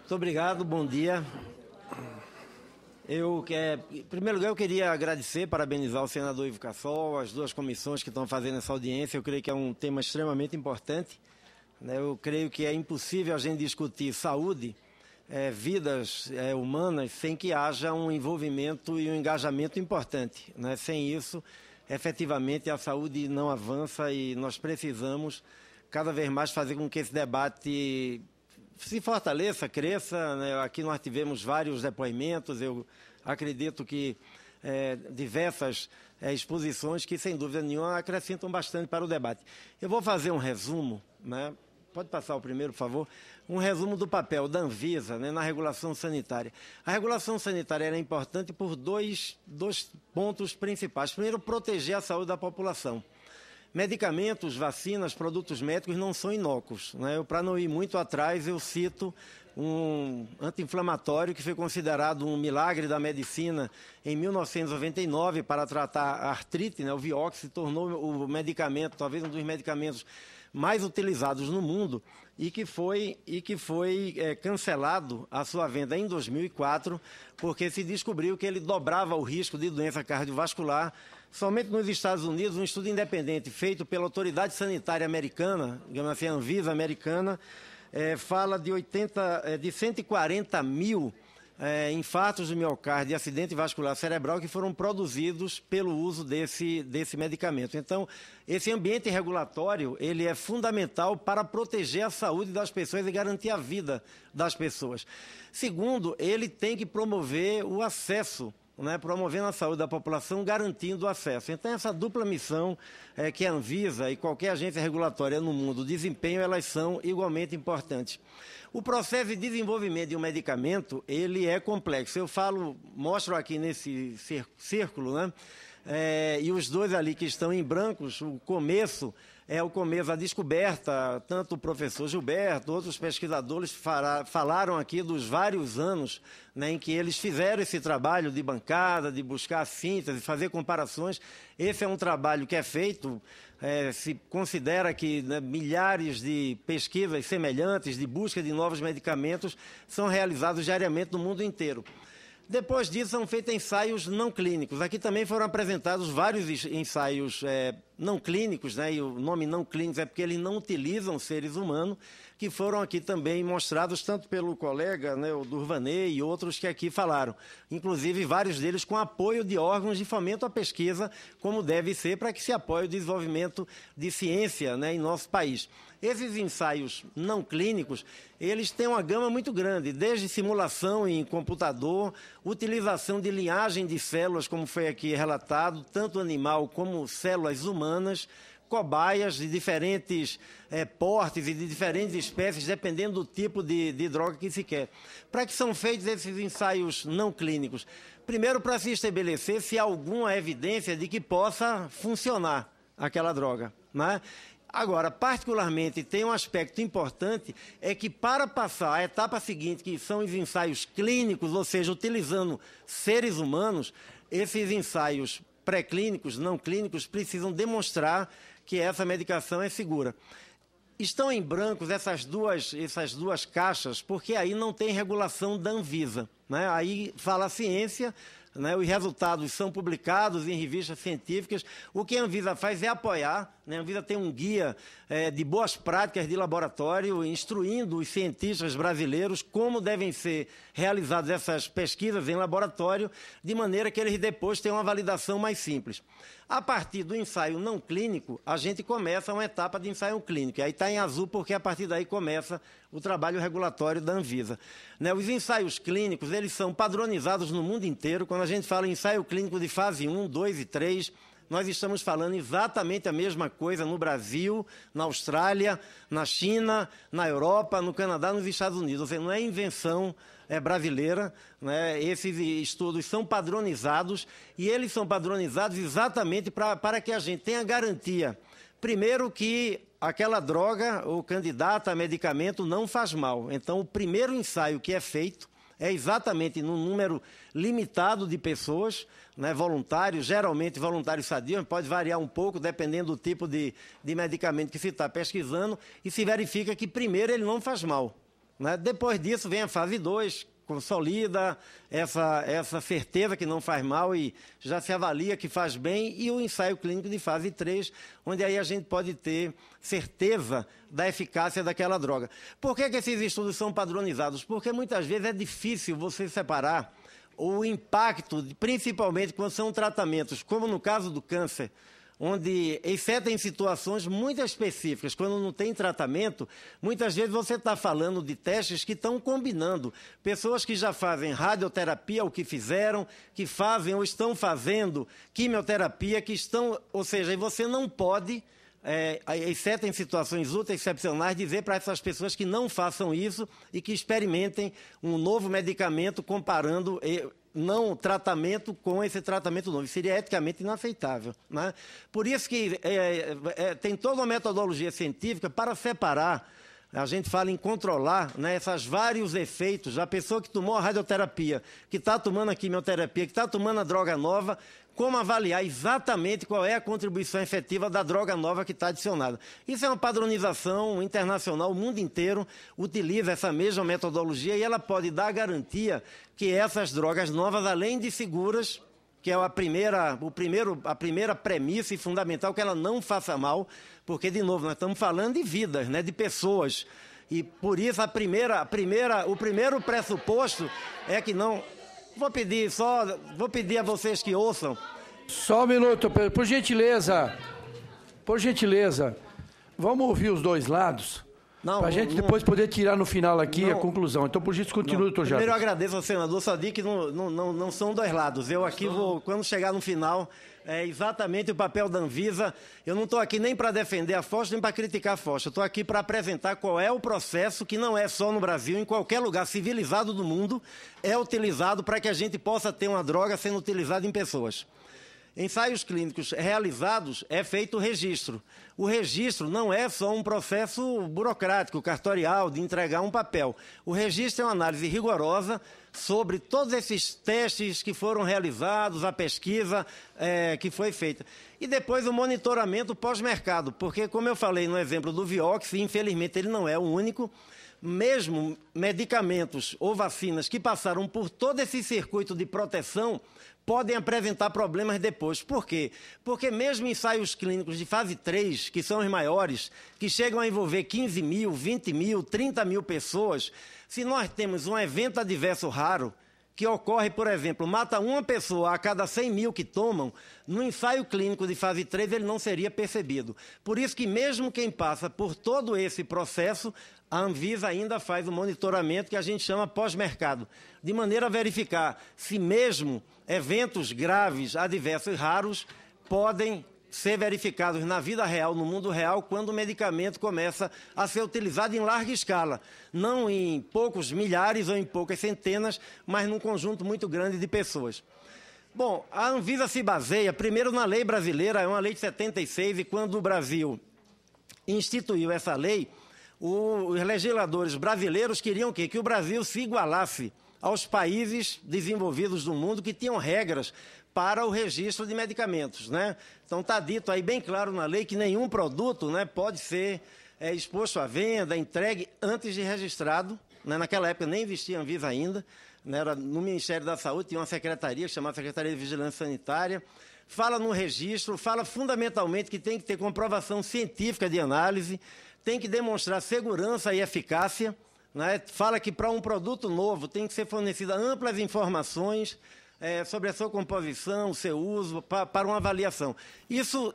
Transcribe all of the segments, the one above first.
Muito obrigado, bom dia. Em primeiro lugar, eu queria agradecer, parabenizar o senador Ivo Cassol, as duas comissões que estão fazendo essa audiência. Eu creio que é um tema extremamente importante, né? Eu creio que é impossível a gente discutir saúde, vidas humanas, sem que haja um envolvimento e um engajamento importante, né? Sem isso, efetivamente, a saúde não avança e nós precisamos cada vez mais fazer com que esse debate se fortaleça, cresça, né? Aqui nós tivemos vários depoimentos, eu acredito que diversas exposições que, sem dúvida nenhuma, acrescentam bastante para o debate. Eu vou fazer um resumo, né? Pode passar o primeiro, por favor. Um resumo do papel da Anvisa, né, na regulação sanitária. A regulação sanitária era importante por dois pontos principais. Primeiro, proteger a saúde da população. Medicamentos, vacinas, produtos médicos não são inócuos, né? Para não ir muito atrás, eu cito um anti-inflamatório que foi considerado um milagre da medicina em 1999 para tratar a artrite, né? O Vioxx se tornou o medicamento, talvez um dos medicamentos mais utilizados no mundo e que foi cancelado a sua venda em 2004 porque se descobriu que ele dobrava o risco de doença cardiovascular. Somente nos Estados Unidos, um estudo independente feito pela Autoridade Sanitária Americana, digamos assim, a Anvisa americana, fala de 140 mil infartos do miocárdio e acidente vascular cerebral que foram produzidos pelo uso desse medicamento. Então, esse ambiente regulatório ele é fundamental para proteger a saúde das pessoas e garantir a vida das pessoas. Segundo, ele tem que promover o acesso, né, promovendo a saúde da população, garantindo o acesso. Então, essa dupla missão que a Anvisa e qualquer agência regulatória no mundo desempenham, elas são igualmente importantes. O processo de desenvolvimento de um medicamento, ele é complexo. Eu mostro aqui nesse círculo, né, e os dois ali que estão em brancos, o começo da descoberta, tanto o professor Gilberto, outros pesquisadores falaram aqui dos vários anos, né, em que eles fizeram esse trabalho de bancada, de buscar síntese, fazer comparações. Esse é um trabalho que é feito, se considera que, né, milhares de pesquisas semelhantes, de busca de novos medicamentos, são realizados diariamente no mundo inteiro. Depois disso, são feitos ensaios não clínicos. Aqui também foram apresentados vários ensaios não clínicos, né? E o nome não clínicos é porque eles não utilizam seres humanos, que foram aqui também mostrados tanto pelo colega, né, o Durvaney e outros que aqui falaram. Inclusive, vários deles com apoio de órgãos de fomento à pesquisa, como deve ser, para que se apoie o desenvolvimento de ciência, né, em nosso país. Esses ensaios não clínicos, eles têm uma gama muito grande, desde simulação em computador, utilização de linhagem de células, como foi aqui relatado, tanto animal como células humanas, cobaias de diferentes portes e de diferentes espécies, dependendo do tipo de droga que se quer. Para que são feitos esses ensaios não clínicos? Primeiro, para se estabelecer se há alguma evidência de que possa funcionar aquela droga, né? Agora, particularmente, tem um aspecto importante, é que para passar a etapa seguinte, que são os ensaios clínicos, ou seja, utilizando seres humanos, esses ensaios pré-clínicos, não clínicos, precisam demonstrar que essa medicação é segura. Estão em brancos essas duas caixas, porque aí não tem regulação da Anvisa, né? Aí fala a ciência, né? Os resultados são publicados em revistas científicas. O que a Anvisa faz é apoiar, né? A Anvisa tem um guia de boas práticas de laboratório, instruindo os cientistas brasileiros como devem ser realizadas essas pesquisas em laboratório, de maneira que eles depois tenham uma validação mais simples. A partir do ensaio não clínico, a gente começa uma etapa de ensaio clínico. E aí está em azul porque a partir daí começa o trabalho regulatório da Anvisa, né? Os ensaios clínicos, eles são padronizados no mundo inteiro. Quando a gente fala em ensaio clínico de fase 1, 2 e 3, nós estamos falando exatamente a mesma coisa no Brasil, na Austrália, na China, na Europa, no Canadá, nos Estados Unidos. Ou seja, não é invenção brasileira, né? Esses estudos são padronizados e eles são padronizados exatamente para que a gente tenha garantia, primeiro, que aquela droga ou candidata a medicamento não faz mal. Então, o primeiro ensaio que é feito é exatamente num número limitado de pessoas, né, voluntários, geralmente voluntários sadios, pode variar um pouco dependendo do tipo de medicamento que se está pesquisando, e se verifica que primeiro ele não faz mal. né? Depois disso vem a fase 2, consolida essa certeza que não faz mal e já se avalia que faz bem, e o ensaio clínico de fase 3, onde aí a gente pode ter certeza da eficácia daquela droga. Por que esses estudos são padronizados? Porque muitas vezes é difícil você separar o impacto, principalmente quando são tratamentos, como no caso do câncer, onde, exceto em situações muito específicas, quando não tem tratamento, muitas vezes você está falando de testes que estão combinando. Pessoas que já fazem radioterapia, o que fizeram, que fazem ou estão fazendo quimioterapia, que estão... Ou seja, você não pode, exceto em situações ultra excepcionais, dizer para essas pessoas que não façam isso e que experimentem um novo medicamento comparando... não tratamento com esse tratamento novo. Seria eticamente inaceitável, né? Por isso que tem toda uma metodologia científica para separar, a gente fala em controlar, né, esses vários efeitos. A pessoa que tomou a radioterapia, que está tomando a quimioterapia, que está tomando a droga nova, como avaliar exatamente qual é a contribuição efetiva da droga nova que está adicionada. Isso é uma padronização internacional, o mundo inteiro utiliza essa mesma metodologia e ela pode dar garantia que essas drogas novas, além de seguras, que é a primeira premissa e fundamental, que ela não faça mal, porque, de novo, nós estamos falando de vidas, né, de pessoas. E, por isso, o primeiro pressuposto é que não... Vou pedir a vocês que ouçam. Só um minuto, por gentileza. Por gentileza. Vamos ouvir os dois lados? Para a gente depois poder tirar no final aqui a conclusão. Então, por isso, continua, doutor Jarbas. Primeiro, eu agradeço ao senador, só digo que não são dois lados. Eu aqui vou, quando chegar no final, é exatamente o papel da Anvisa. Eu não estou aqui nem para defender a Foch, nem para criticar a Foch. Eu estou aqui para apresentar qual é o processo, que não é só no Brasil, em qualquer lugar civilizado do mundo, é utilizado para que a gente possa ter uma droga sendo utilizada em pessoas. Ensaios clínicos realizados é feito o registro. O registro não é só um processo burocrático, cartorial, de entregar um papel. O registro é uma análise rigorosa sobre todos esses testes que foram realizados, a pesquisa que foi feita. E depois o monitoramento pós-mercado, porque, como eu falei no exemplo do Vioxx, infelizmente ele não é o único, mesmo medicamentos ou vacinas que passaram por todo esse circuito de proteção podem apresentar problemas depois. Por quê? Porque mesmo ensaios clínicos de fase 3, que são os maiores, que chegam a envolver 15 mil, 20 mil, 30 mil pessoas, se nós temos um evento adverso raro, que ocorre, por exemplo, mata uma pessoa a cada 100 mil que tomam, no ensaio clínico de fase 3 ele não seria percebido. Por isso que mesmo quem passa por todo esse processo, a Anvisa ainda faz o monitoramento que a gente chama pós-mercado, de maneira a verificar se mesmo eventos graves, adversos e raros podem ser verificados na vida real, no mundo real, quando o medicamento começa a ser utilizado em larga escala, não em poucos milhares ou em poucas centenas, mas num conjunto muito grande de pessoas. Bom, a Anvisa se baseia, primeiro, na lei brasileira, é uma lei de 76, e quando o Brasil instituiu essa lei, os legisladores brasileiros queriam o quê? Que o Brasil se igualasse aos países desenvolvidos do mundo que tinham regras para o registro de medicamentos, né? Então está dito aí bem claro na lei que nenhum produto, né, pode ser exposto à venda, entregue antes de registrado, né? Naquela época nem existia Anvisa ainda, né? Era no Ministério da Saúde, tinha uma secretaria chamada Secretaria de Vigilância Sanitária, fala no registro, fala fundamentalmente que tem que ter comprovação científica de análise, tem que demonstrar segurança e eficácia, né? Fala que para um produto novo tem que ser fornecida amplas informações sobre a sua composição, o seu uso, para uma avaliação. Isso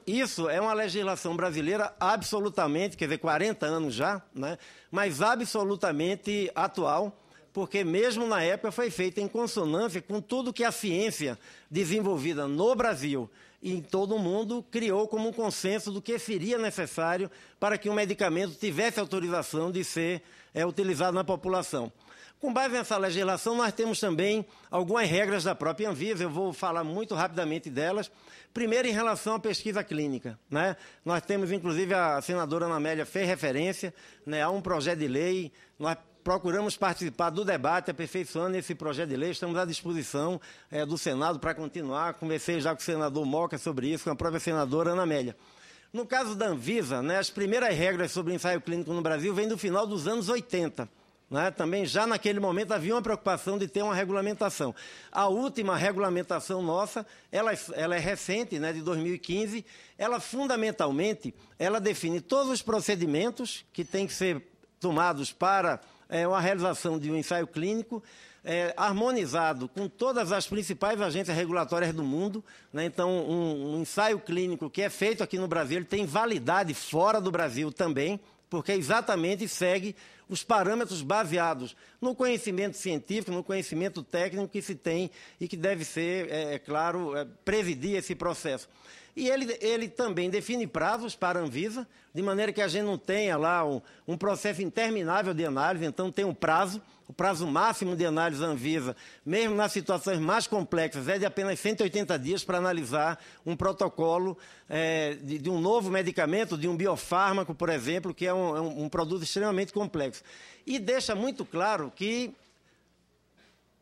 é uma legislação brasileira absolutamente, quer dizer, 40 anos já, né? Mas absolutamente atual, porque mesmo na época foi feita em consonância com tudo que a ciência desenvolvida no Brasil e em todo o mundo criou como um consenso do que seria necessário para que um medicamento tivesse autorização de ser utilizado na população. Com base nessa legislação, nós temos também algumas regras da própria Anvisa, eu vou falar muito rapidamente delas. Primeiro, em relação à pesquisa clínica, né? Nós temos, inclusive, a senadora Ana Amélia fez referência, né, a um projeto de lei, nós procuramos participar do debate, aperfeiçoando esse projeto de lei, estamos à disposição do Senado para continuar, conversei já com o senador Moca sobre isso, com a própria senadora Ana Amélia. No caso da Anvisa, né, as primeiras regras sobre ensaio clínico no Brasil vêm do final dos anos 80, né? Também já naquele momento havia uma preocupação de ter uma regulamentação. A última regulamentação nossa, ela é recente, né, de 2015, ela fundamentalmente, ela define todos os procedimentos que têm que ser tomados para a realização de um ensaio clínico, harmonizado com todas as principais agências regulatórias do mundo, né? Então, um ensaio clínico que é feito aqui no Brasil, ele tem validade fora do Brasil também, porque exatamente segue os parâmetros baseados no conhecimento científico, no conhecimento técnico que se tem e que deve ser, claro, presidir esse processo. E ele também define prazos para a Anvisa, de maneira que a gente não tenha lá um processo interminável de análise, então tem um prazo, o prazo máximo de análise da Anvisa, mesmo nas situações mais complexas, é de apenas 180 dias para analisar um protocolo de um novo medicamento, de um biofármaco, por exemplo, que é um produto extremamente complexo. E deixa muito claro que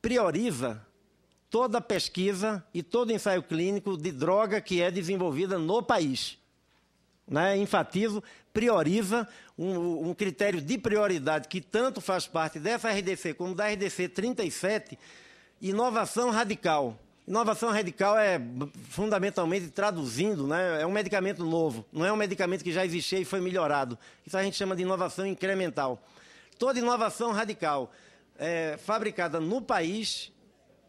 prioriza toda a pesquisa e todo ensaio clínico de droga que é desenvolvida no país. Né? Enfatizo, prioriza um critério de prioridade que tanto faz parte dessa RDC como da RDC 37, inovação radical. Inovação radical é, fundamentalmente, traduzindo, né? É um medicamento novo, não é um medicamento que já existia e foi melhorado. Isso a gente chama de inovação incremental. Toda inovação radical fabricada no país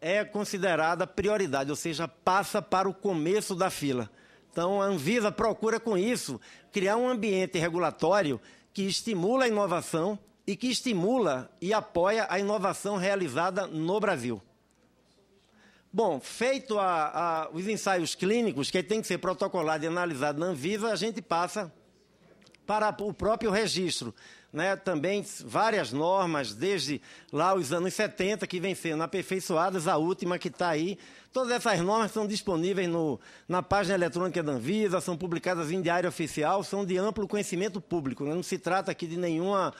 é considerada prioridade, ou seja, passa para o começo da fila. Então, a Anvisa procura, com isso, criar um ambiente regulatório que estimula a inovação e que estimula e apoia a inovação realizada no Brasil. Bom, feito os ensaios clínicos, que tem que ser protocolado e analisado na Anvisa, a gente passa para o próprio registro. Né? Também várias normas, desde lá os anos 70, que vêm sendo aperfeiçoadas, a última que está aí. Todas essas normas são disponíveis na página eletrônica da Anvisa, são publicadas em diário oficial, são de amplo conhecimento público. Né? Não se trata aqui de nenhuma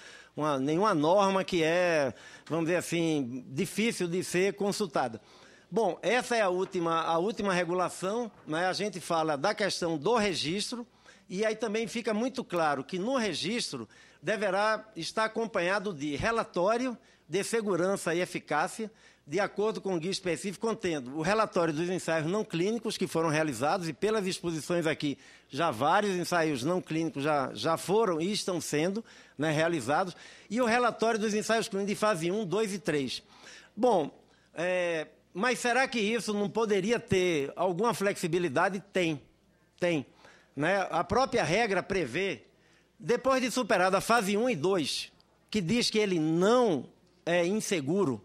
norma que é, vamos dizer assim, difícil de ser consultada. Bom, essa é a última regulação, né? A gente fala da questão do registro, e aí também fica muito claro que no registro deverá estar acompanhado de relatório de segurança e eficácia, de acordo com o guia específico, contendo o relatório dos ensaios não clínicos que foram realizados, e pelas exposições aqui, já vários ensaios não clínicos já foram e estão sendo, né, realizados, e o relatório dos ensaios clínicos de fase 1, 2 e 3. Bom, mas será que isso não poderia ter alguma flexibilidade? Tem. Né? A própria regra prevê, depois de superada a fase 1 e 2, que diz que ele não é inseguro,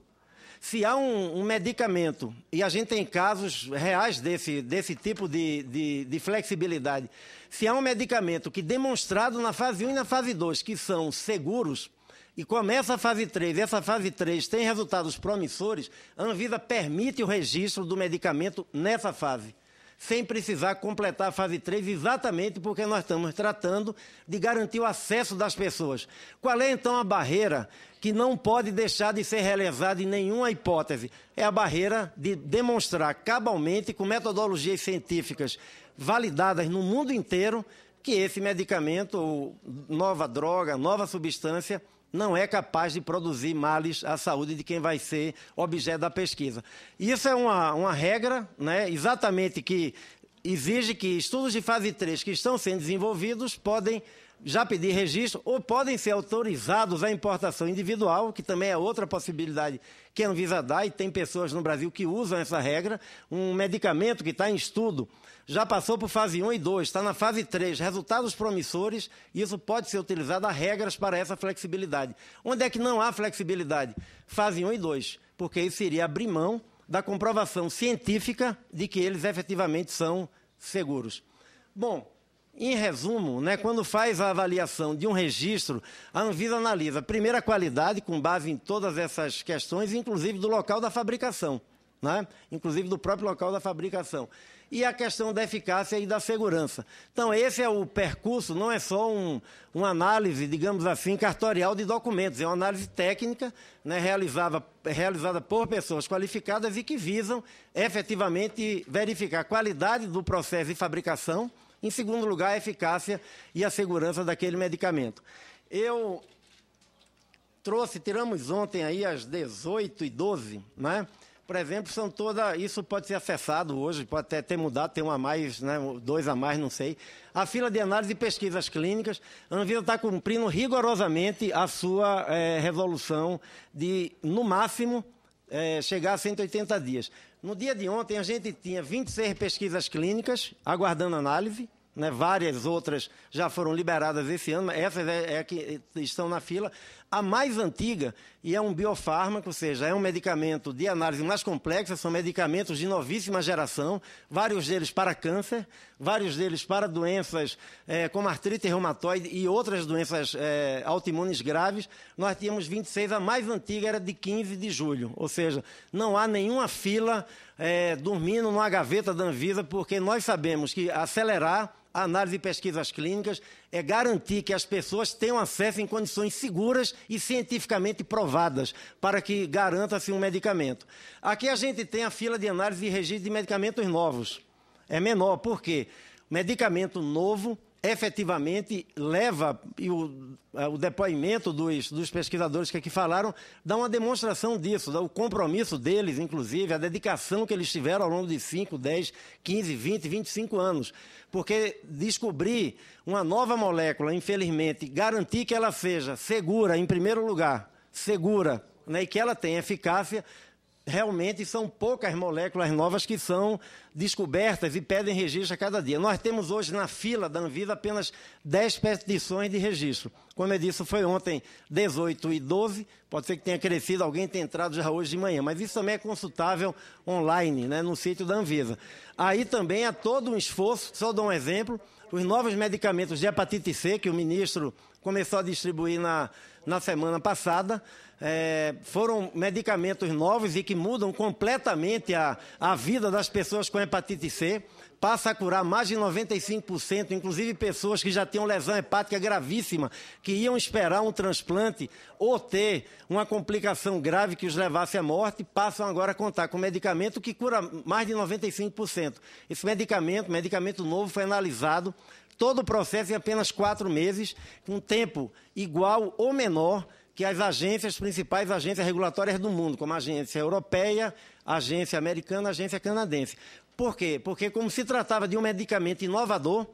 se há um medicamento, e a gente tem casos reais desse tipo de flexibilidade, se há um medicamento que demonstrado na fase 1 e na fase 2 que são seguros, e começa a fase 3, e essa fase 3 tem resultados promissores, a Anvisa permite o registro do medicamento nessa fase, sem precisar completar a fase 3, exatamente porque nós estamos tratando de garantir o acesso das pessoas. Qual é, então, a barreira que não pode deixar de ser realizada em nenhuma hipótese? É a barreira de demonstrar cabalmente, com metodologias científicas validadas no mundo inteiro, que esse medicamento, ou nova droga, nova substância, não é capaz de produzir males à saúde de quem vai ser objeto da pesquisa. Isso é uma regra, né, exatamente, que exige que estudos de fase 3 que estão sendo desenvolvidos podem já pedir registro ou podem ser autorizados à importação individual, que também é outra possibilidade que a Anvisa dá, e tem pessoas no Brasil que usam essa regra. Um medicamento que está em estudo já passou por fase 1 e 2, está na fase 3, resultados promissores, e isso pode ser utilizado a regras para essa flexibilidade. Onde é que não há flexibilidade? Fase 1 e 2, porque isso iria abrir mão da comprovação científica de que eles efetivamente são seguros. Bom, em resumo, né, quando faz a avaliação de um registro, a Anvisa analisa, primeiro, a qualidade, com base em todas essas questões, inclusive do local da fabricação, né? Inclusive do próprio local da fabricação. E a questão da eficácia e da segurança. Então, esse é o percurso, não é só uma análise, digamos assim, cartorial de documentos, é uma análise técnica, né, realizada por pessoas qualificadas e que visam efetivamente verificar a qualidade do processo de fabricação, em segundo lugar, a eficácia e a segurança daquele medicamento. Eu tiramos ontem aí às 18h12, né? Por exemplo, isso pode ser acessado hoje, pode até ter mudado, tem um a mais, né, 2 a mais, não sei. A fila de análise e pesquisas clínicas, a Anvisa está cumprindo rigorosamente a sua resolução de, no máximo, chegar a 180 dias. No dia de ontem, a gente tinha 26 pesquisas clínicas aguardando análise, né, várias outras já foram liberadas esse ano, mas essas é que estão na fila. A mais antiga, e é um biofármaco, ou seja, é um medicamento de análise mais complexa, são medicamentos de novíssima geração, vários deles para câncer, vários deles para doenças como artrite reumatoide e outras doenças autoimunes graves. Nós tínhamos 26, a mais antiga era de 15 de julho, ou seja, não há nenhuma fila dormindo numa gaveta da Anvisa, porque nós sabemos que acelerar a análise de pesquisas clínicas é garantir que as pessoas tenham acesso em condições seguras e cientificamente provadas para que garanta-se um medicamento. Aqui a gente tem a fila de análise e registro de medicamentos novos. É menor, por quê? Medicamento novo efetivamente leva, e o depoimento dos pesquisadores que aqui falaram, dá uma demonstração disso, o compromisso deles, inclusive, a dedicação que eles tiveram ao longo de 5, 10, 15, 20, 25 anos. Porque descobrir uma nova molécula, infelizmente, garantir que ela seja segura, em primeiro lugar, segura, né, e que ela tenha eficácia, realmente são poucas moléculas novas que são descobertas e pedem registro a cada dia. Nós temos hoje na fila da Anvisa apenas 10 petições de registro. Como eu disse, foi ontem 18h12, pode ser que tenha crescido, alguém tenha entrado já hoje de manhã, mas isso também é consultável online, né, no sítio da Anvisa. Aí também há todo um esforço, só dou um exemplo, os novos medicamentos de hepatite C, que o ministro começou a distribuir na semana passada, foram medicamentos novos e que mudam completamente a vida das pessoas com hepatite C, passa a curar mais de 95%, inclusive pessoas que já tinham lesão hepática gravíssima, que iam esperar um transplante ou ter uma complicação grave que os levasse à morte, passam agora a contar com medicamento que cura mais de 95%. Esse medicamento novo, foi analisado, todo o processo em apenas 4 meses, com tempo igual ou menor que as principais agências regulatórias do mundo, como a agência europeia, a agência americana, a agência canadense. Por quê? Porque como se tratava de um medicamento inovador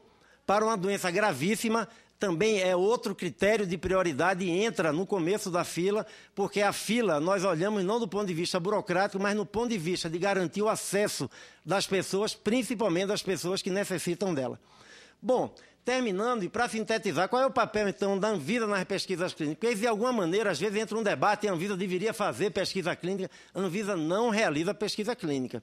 para uma doença gravíssima, também é outro critério de prioridade e entra no começo da fila, porque a fila nós olhamos não do ponto de vista burocrático, mas no ponto de vista de garantir o acesso das pessoas, principalmente das pessoas que necessitam dela. Bom, terminando, e para sintetizar, qual é o papel, então, da Anvisa nas pesquisas clínicas? Porque, de alguma maneira, às vezes entra um debate e a Anvisa deveria fazer pesquisa clínica. A Anvisa não realiza pesquisa clínica.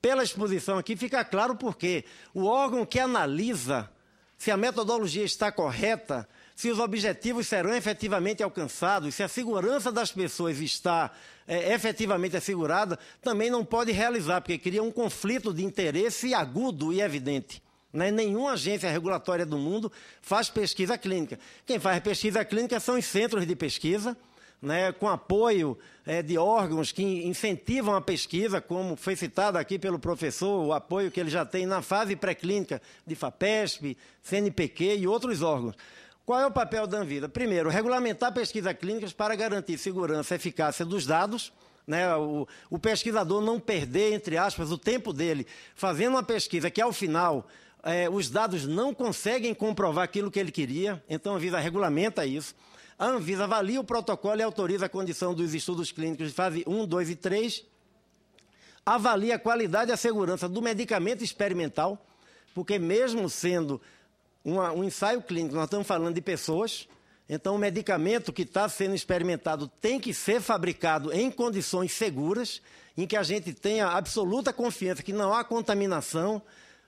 Pela exposição aqui, fica claro por quê. O órgão que analisa se a metodologia está correta, se os objetivos serão efetivamente alcançados, se a segurança das pessoas está efetivamente assegurada, também não pode realizar, porque cria um conflito de interesse agudo e evidente. Né? Nenhuma agência regulatória do mundo faz pesquisa clínica. Quem faz pesquisa clínica são os centros de pesquisa, né, com apoio de órgãos que incentivam a pesquisa, como foi citado aqui pelo professor, o apoio que ele já tem na fase pré-clínica de FAPESP, CNPq e outros órgãos. Qual é o papel da Anvisa? Primeiro, regulamentar pesquisas clínicas para garantir segurança e eficácia dos dados, né, o pesquisador não perder, entre aspas, o tempo dele fazendo uma pesquisa que, ao final, os dados não conseguem comprovar aquilo que ele queria, então a Anvisa regulamenta isso. A Anvisa avalia o protocolo e autoriza a condição dos estudos clínicos de fase 1, 2 e 3, avalia a qualidade e a segurança do medicamento experimental, porque mesmo sendo um ensaio clínico, nós estamos falando de pessoas, então o medicamento que está sendo experimentado tem que ser fabricado em condições seguras, em que a gente tenha absoluta confiança que não há contaminação,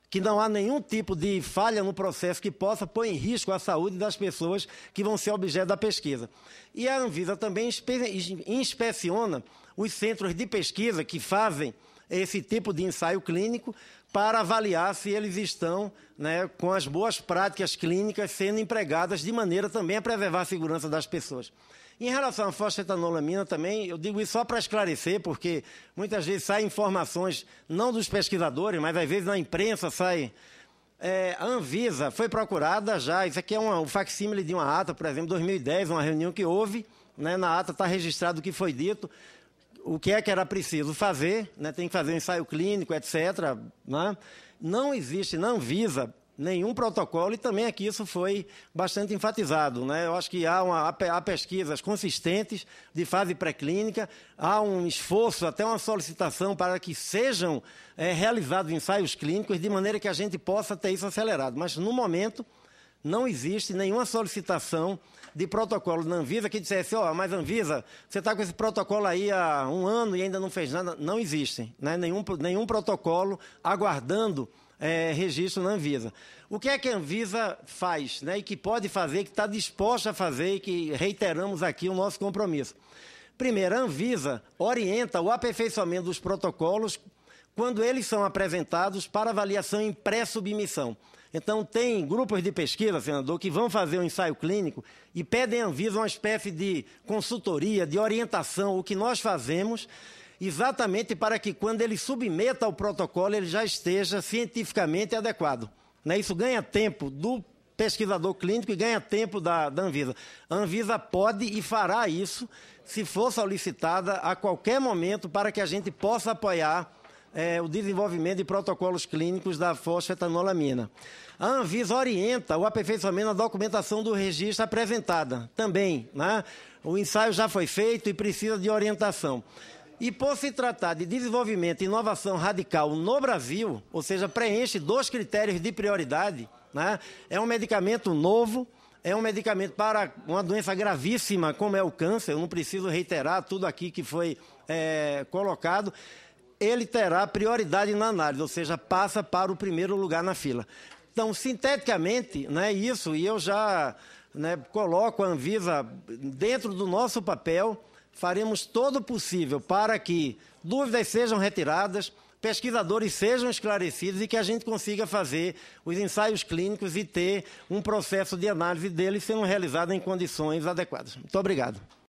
que não há nenhum tipo de falha no processo que possa pôr em risco a saúde das pessoas que vão ser objeto da pesquisa. E a Anvisa também inspeciona os centros de pesquisa que fazem esse tipo de ensaio clínico para avaliar se eles estão, né, com as boas práticas clínicas sendo empregadas de maneira também a preservar a segurança das pessoas. Em relação à fosfetanolamina também, eu digo isso só para esclarecer, porque muitas vezes saem informações, não dos pesquisadores, mas às vezes na imprensa sai. A Anvisa foi procurada já, isso aqui é um facsímile de uma ata, por exemplo, 2010, uma reunião que houve, né, na ata está registrado o que foi dito, o que é que era preciso fazer, né, tem que fazer um ensaio clínico, etc. Né? Não existe, não visa nenhum protocolo, e também aqui isso foi bastante enfatizado, né? Eu acho que há pesquisas consistentes de fase pré-clínica, há um esforço, até uma solicitação para que sejam realizados ensaios clínicos, de maneira que a gente possa ter isso acelerado. Mas, no momento, não existe nenhuma solicitação de protocolo da Anvisa que dissesse, mas Anvisa, você está com esse protocolo aí há 1 ano e ainda não fez nada. Não existe, né? Nenhum protocolo aguardando registro na Anvisa. O que é que a Anvisa faz, né, e que pode fazer, que está disposta a fazer e que reiteramos aqui o nosso compromisso? Primeiro, a Anvisa orienta o aperfeiçoamento dos protocolos quando eles são apresentados para avaliação em pré-submissão. Então, tem grupos de pesquisa, senador, que vão fazer um ensaio clínico e pedem à Anvisa uma espécie de consultoria, de orientação, o que nós fazemos, exatamente para que, quando ele submeta ao protocolo, ele já esteja cientificamente adequado. Né? Isso ganha tempo do pesquisador clínico e ganha tempo da Anvisa. A Anvisa pode e fará isso, se for solicitada a qualquer momento, para que a gente possa apoiar o desenvolvimento de protocolos clínicos da fosfetanolamina. A Anvisa orienta o aperfeiçoamento da documentação do registro apresentada também. Né? O ensaio já foi feito e precisa de orientação. E por se tratar de desenvolvimento e inovação radical no Brasil, ou seja, preenche 2 critérios de prioridade, né? É um medicamento novo, é um medicamento para uma doença gravíssima como é o câncer, eu não preciso reiterar tudo aqui que foi colocado, ele terá prioridade na análise, ou seja, passa para o primeiro lugar na fila. Então, sinteticamente, né, isso, e eu já coloco a Anvisa dentro do nosso papel, faremos todo o possível para que dúvidas sejam retiradas, pesquisadores sejam esclarecidos e que a gente consiga fazer os ensaios clínicos e ter um processo de análise deles sendo realizado em condições adequadas. Muito obrigado.